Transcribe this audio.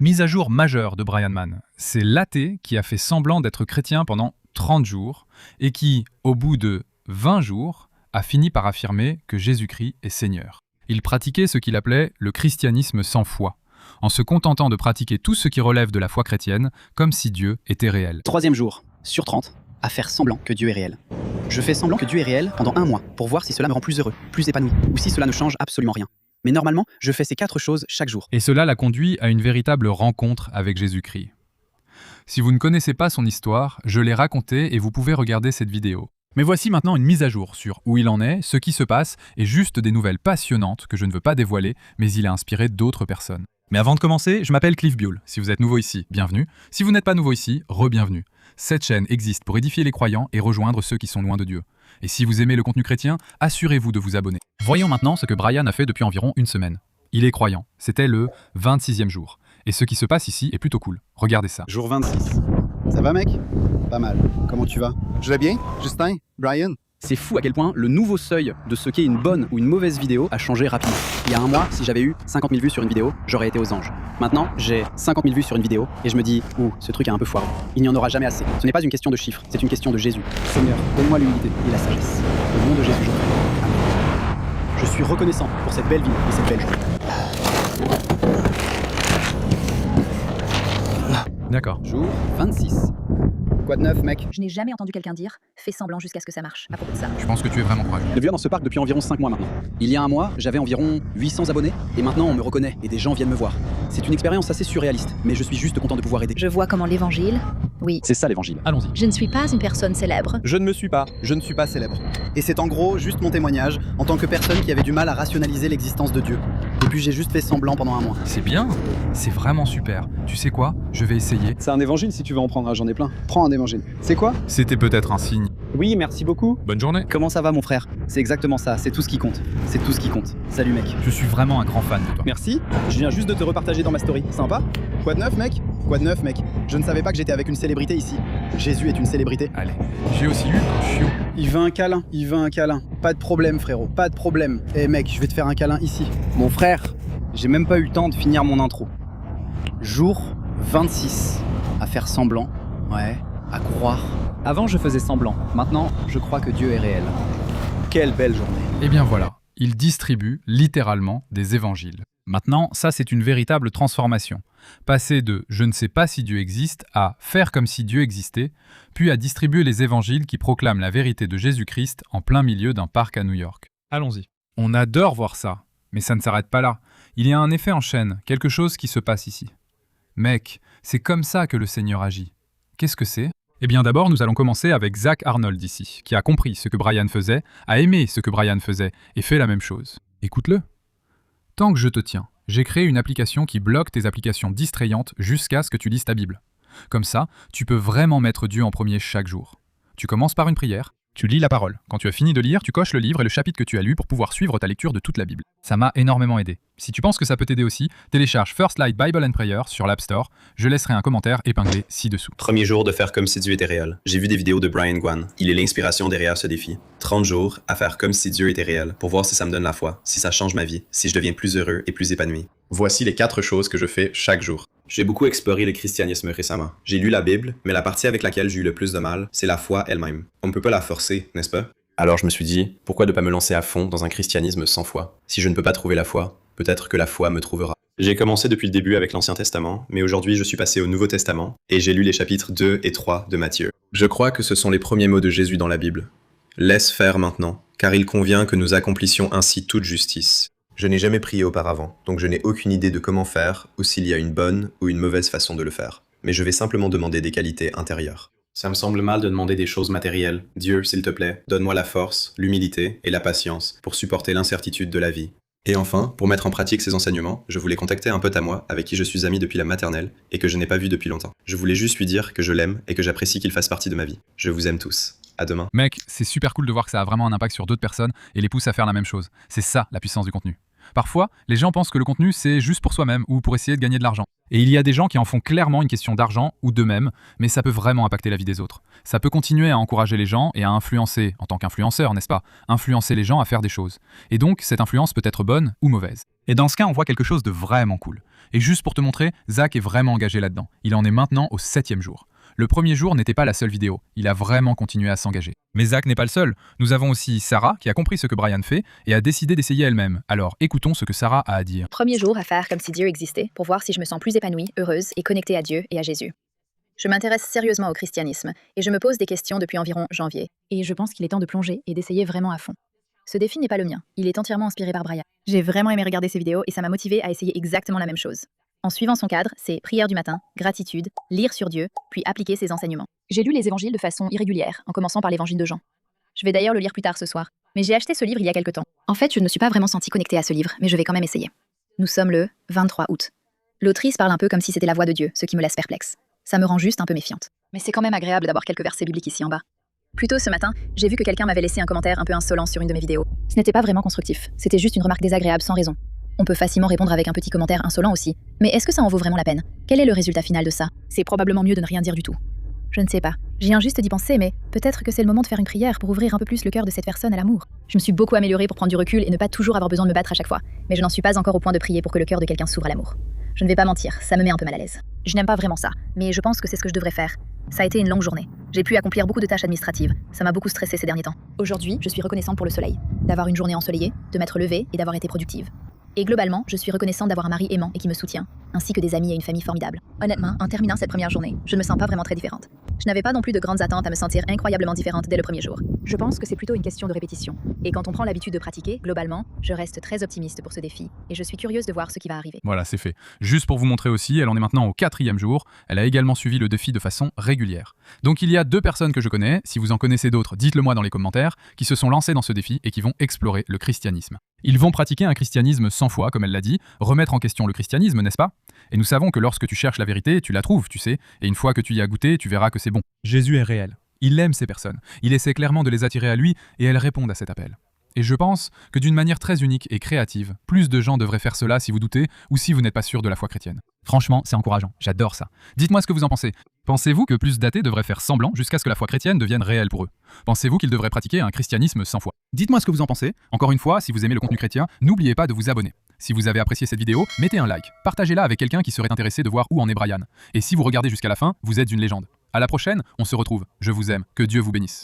Mise à jour majeure de Brian Mann. C'est l'athée qui a fait semblant d'être chrétien pendant 30 jours et qui, au bout de 20 jours, a fini par affirmer que Jésus-Christ est Seigneur. Il pratiquait ce qu'il appelait le christianisme sans foi, en se contentant de pratiquer tout ce qui relève de la foi chrétienne comme si Dieu était réel. 3e jour, sur 30, à faire semblant que Dieu est réel. Je fais semblant que Dieu est réel pendant 1 mois pour voir si cela me rend plus heureux, plus épanoui, ou si cela ne change absolument rien. Mais normalement, je fais ces 4 choses chaque jour. Et cela l'a conduit à une véritable rencontre avec Jésus-Christ. Si vous ne connaissez pas son histoire, je l'ai racontée et vous pouvez regarder cette vidéo. Mais voici maintenant une mise à jour sur où il en est, ce qui se passe et juste des nouvelles passionnantes que je ne veux pas dévoiler, mais il a inspiré d'autres personnes. Mais avant de commencer, je m'appelle Cliff Buell. Si vous êtes nouveau ici, bienvenue. Si vous n'êtes pas nouveau ici, re-bienvenue. Cette chaîne existe pour édifier les croyants et rejoindre ceux qui sont loin de Dieu. Et si vous aimez le contenu chrétien, assurez-vous de vous abonner. Voyons maintenant ce que Brian a fait depuis environ une semaine. Il est croyant. C'était le 26e jour. Et ce qui se passe ici est plutôt cool. Regardez ça. Jour 26. Ça va, mec? Pas mal. Comment tu vas? Je vais bien? Justin? Brian? C'est fou à quel point le nouveau seuil de ce qu'est une bonne ou une mauvaise vidéo a changé rapidement. Il y a 1 mois, si j'avais eu 50 000 vues sur une vidéo, j'aurais été aux anges. Maintenant, j'ai 50 000 vues sur une vidéo et je me dis, ce truc est un peu foireux. Il n'y en aura jamais assez. Ce n'est pas une question de chiffres, c'est une question de Jésus. Seigneur, donne-moi l'humilité et la sagesse. Au nom de Jésus, je prie. Amen. Je suis reconnaissant pour cette belle vie et cette belle journée. D'accord. Jour 26. Quoi de neuf, mec? Je n'ai jamais entendu quelqu'un dire « fais semblant jusqu'à ce que ça marche » à propos de ça. Je pense que tu es vraiment courageux. Je viens dans ce parc depuis environ 5 mois maintenant. Il y a 1 mois, j'avais environ 800 abonnés et maintenant on me reconnaît et des gens viennent me voir. C'est une expérience assez surréaliste, mais je suis juste content de pouvoir aider. Je vois comment l'évangile... Oui, C'est ça l'évangile. Allons-y. je ne suis pas une personne célèbre. Je ne suis pas célèbre. Et c'est en gros juste mon témoignage en tant que personne qui avait du mal à rationaliser l'existence de Dieu. Et puis j'ai juste fait semblant pendant 1 mois. C'est bien. C'est vraiment super. Tu sais quoi? Je vais essayer. C'est un évangile si tu veux en prendre un, j'en ai plein. Prends un évangile. C'est quoi? C'était peut-être un signe. Oui, merci beaucoup. Bonne journée. Comment ça va mon frère? C'est exactement ça, c'est tout ce qui compte. C'est tout ce qui compte. Salut mec. Je suis vraiment un grand fan de toi. Merci. Je viens juste de te repartager dans ma story. Sympa? Quoi de neuf, mec? Quoi de neuf, mec? Je ne savais pas que j'étais avec une célébrité ici. Jésus est une célébrité. Allez. J'ai aussi eu un chiot. Il veut un câlin, il veut un câlin. Pas de problème, frérot, pas de problème. Eh mec, je vais te faire un câlin ici. Mon frère, j'ai même pas eu le temps de finir mon intro. Jour 26. À faire semblant. Ouais. À croire. Avant je faisais semblant. Maintenant, je crois que Dieu est réel. Quelle belle journée. Eh bien voilà. Il distribue littéralement des évangiles. Maintenant, ça c'est une véritable transformation. Passer de « je ne sais pas si Dieu existe » à « faire comme si Dieu existait », puis à distribuer les évangiles qui proclament la vérité de Jésus-Christ en plein milieu d'un parc à New York. Allons-y. On adore voir ça, mais ça ne s'arrête pas là. Il y a un effet en chaîne, quelque chose qui se passe ici. Mec, c'est comme ça que le Seigneur agit. Qu'est-ce que c'est? Eh bien d'abord, nous allons commencer avec Zach Arnold ici, qui a compris ce que Brian faisait, a aimé ce que Brian faisait, et fait la même chose. Écoute-le. Tant que je te tiens, j'ai créé une application qui bloque tes applications distrayantes jusqu'à ce que tu lises ta Bible. Comme ça, tu peux vraiment mettre Dieu en premier chaque jour. Tu commences par une prière, tu lis la parole. Quand tu as fini de lire, tu coches le livre et le chapitre que tu as lu pour pouvoir suivre ta lecture de toute la Bible. Ça m'a énormément aidé. Si tu penses que ça peut t'aider aussi, télécharge First Light Bible and Prayer sur l'App Store. Je laisserai un commentaire épinglé ci-dessous. Premier jour de faire comme si Dieu était réel. J'ai vu des vidéos de Brian Guan. Il est l'inspiration derrière ce défi. 30 jours à faire comme si Dieu était réel, pour voir si ça me donne la foi, si ça change ma vie, si je deviens plus heureux et plus épanoui. Voici les 4 choses que je fais chaque jour. J'ai beaucoup exploré le christianisme récemment. J'ai lu la Bible, mais la partie avec laquelle j'ai eu le plus de mal, c'est la foi elle-même. On ne peut pas la forcer, n'est-ce pas? Alors je me suis dit, pourquoi ne pas me lancer à fond dans un christianisme sans foi? Si je ne peux pas trouver la foi, peut-être que la foi me trouvera. J'ai commencé depuis le début avec l'Ancien Testament, mais aujourd'hui je suis passé au Nouveau Testament, et j'ai lu les chapitres 2 et 3 de Matthieu. Je crois que ce sont les premiers mots de Jésus dans la Bible. Laisse faire maintenant, car il convient que nous accomplissions ainsi toute justice. Je n'ai jamais prié auparavant, donc je n'ai aucune idée de comment faire, ou s'il y a une bonne ou une mauvaise façon de le faire. Mais je vais simplement demander des qualités intérieures. Ça me semble mal de demander des choses matérielles. Dieu, s'il te plaît, donne-moi la force, l'humilité et la patience pour supporter l'incertitude de la vie. Et enfin, pour mettre en pratique ces enseignements, je voulais contacter un pote à moi avec qui je suis ami depuis la maternelle et que je n'ai pas vu depuis longtemps. Je voulais juste lui dire que je l'aime et que j'apprécie qu'il fasse partie de ma vie. Je vous aime tous. À demain. Mec, c'est super cool de voir que ça a vraiment un impact sur d'autres personnes et les pousse à faire la même chose. C'est ça la puissance du contenu. Parfois, les gens pensent que le contenu, c'est juste pour soi-même ou pour essayer de gagner de l'argent. Et il y a des gens qui en font clairement une question d'argent ou d'eux-mêmes, mais ça peut vraiment impacter la vie des autres. Ça peut continuer à encourager les gens et à influencer, en tant qu'influenceur, n'est-ce pas? Influencer les gens à faire des choses. Et donc, cette influence peut être bonne ou mauvaise. Et dans ce cas, on voit quelque chose de vraiment cool. Et juste pour te montrer, Zach est vraiment engagé là-dedans. Il en est maintenant au 7e jour. Le premier jour n'était pas la seule vidéo, il a vraiment continué à s'engager. Mais Zach n'est pas le seul. Nous avons aussi Sarah qui a compris ce que Brian fait et a décidé d'essayer elle-même. Alors écoutons ce que Sarah a à dire. Premier jour à faire comme si Dieu existait pour voir si je me sens plus épanouie, heureuse et connectée à Dieu et à Jésus. Je m'intéresse sérieusement au christianisme et je me pose des questions depuis environ janvier. Et je pense qu'il est temps de plonger et d'essayer vraiment à fond. Ce défi n'est pas le mien, il est entièrement inspiré par Brian. J'ai vraiment aimé regarder ses vidéos et ça m'a motivée à essayer exactement la même chose. En suivant son cadre, c'est prière du matin, gratitude, lire sur Dieu, puis appliquer ses enseignements. J'ai lu les évangiles de façon irrégulière, en commençant par l'évangile de Jean. Je vais d'ailleurs le lire plus tard ce soir, mais j'ai acheté ce livre il y a quelque temps. En fait, je ne me suis pas vraiment sentie connectée à ce livre, mais je vais quand même essayer. Nous sommes le 23 août. L'autrice parle un peu comme si c'était la voix de Dieu, ce qui me laisse perplexe. Ça me rend juste un peu méfiante. Mais c'est quand même agréable d'avoir quelques versets bibliques ici en bas. Plus tôt ce matin, j'ai vu que quelqu'un m'avait laissé un commentaire un peu insolent sur une de mes vidéos. Ce n'était pas vraiment constructif, c'était juste une remarque désagréable sans raison. On peut facilement répondre avec un petit commentaire insolent aussi. Mais est-ce que ça en vaut vraiment la peine? Quel est le résultat final de ça? C'est probablement mieux de ne rien dire du tout. Je ne sais pas. J'ai viens juste d'y penser, mais peut-être que c'est le moment de faire une prière pour ouvrir un peu plus le cœur de cette personne à l'amour. Je me suis beaucoup améliorée pour prendre du recul et ne pas toujours avoir besoin de me battre à chaque fois. Mais je n'en suis pas encore au point de prier pour que le cœur de quelqu'un s'ouvre à l'amour. Je ne vais pas mentir, ça me met un peu mal à l'aise. Je n'aime pas vraiment ça, mais je pense que c'est ce que je devrais faire. Ça a été une longue journée. J'ai pu accomplir beaucoup de tâches administratives. Ça m'a beaucoup stressée ces derniers temps. Aujourd'hui, je suis reconnaissante pour le soleil, d'avoir une journée ensoleillée, de m'être levée et d'avoir été productive. Et globalement, je suis reconnaissante d'avoir un mari aimant et qui me soutient, ainsi que des amis et une famille formidable. Honnêtement, en terminant cette première journée, je ne me sens pas vraiment très différente. Je n'avais pas non plus de grandes attentes à me sentir incroyablement différente dès le premier jour. Je pense que c'est plutôt une question de répétition. Et quand on prend l'habitude de pratiquer, globalement, je reste très optimiste pour ce défi, et je suis curieuse de voir ce qui va arriver. Voilà, c'est fait. Juste pour vous montrer aussi, elle en est maintenant au 4e jour. Elle a également suivi le défi de façon régulière. Donc il y a 2 personnes que je connais, si vous en connaissez d'autres, dites-le moi dans les commentaires, qui se sont lancées dans ce défi et qui vont explorer le christianisme. Ils vont pratiquer un christianisme 100 fois, comme elle l'a dit, remettre en question le christianisme, n'est-ce pas? Et nous savons que lorsque tu cherches la vérité, tu la trouves, tu sais, et une fois que tu y as goûté, tu verras que c'est bon. Jésus est réel. Il aime ces personnes. Il essaie clairement de les attirer à lui, et elles répondent à cet appel. Et je pense que d'une manière très unique et créative, plus de gens devraient faire cela si vous doutez ou si vous n'êtes pas sûr de la foi chrétienne. Franchement, c'est encourageant, j'adore ça. Dites-moi ce que vous en pensez. Pensez-vous que plus d'athées devraient faire semblant jusqu'à ce que la foi chrétienne devienne réelle pour eux? Pensez-vous qu'ils devraient pratiquer un christianisme 100 fois? Dites-moi ce que vous en pensez. Encore une fois, si vous aimez le contenu chrétien, n'oubliez pas de vous abonner. Si vous avez apprécié cette vidéo, mettez un like, partagez-la avec quelqu'un qui serait intéressé de voir où en est Brian. Et si vous regardez jusqu'à la fin, vous êtes une légende. À la prochaine, on se retrouve. Je vous aime, que Dieu vous bénisse.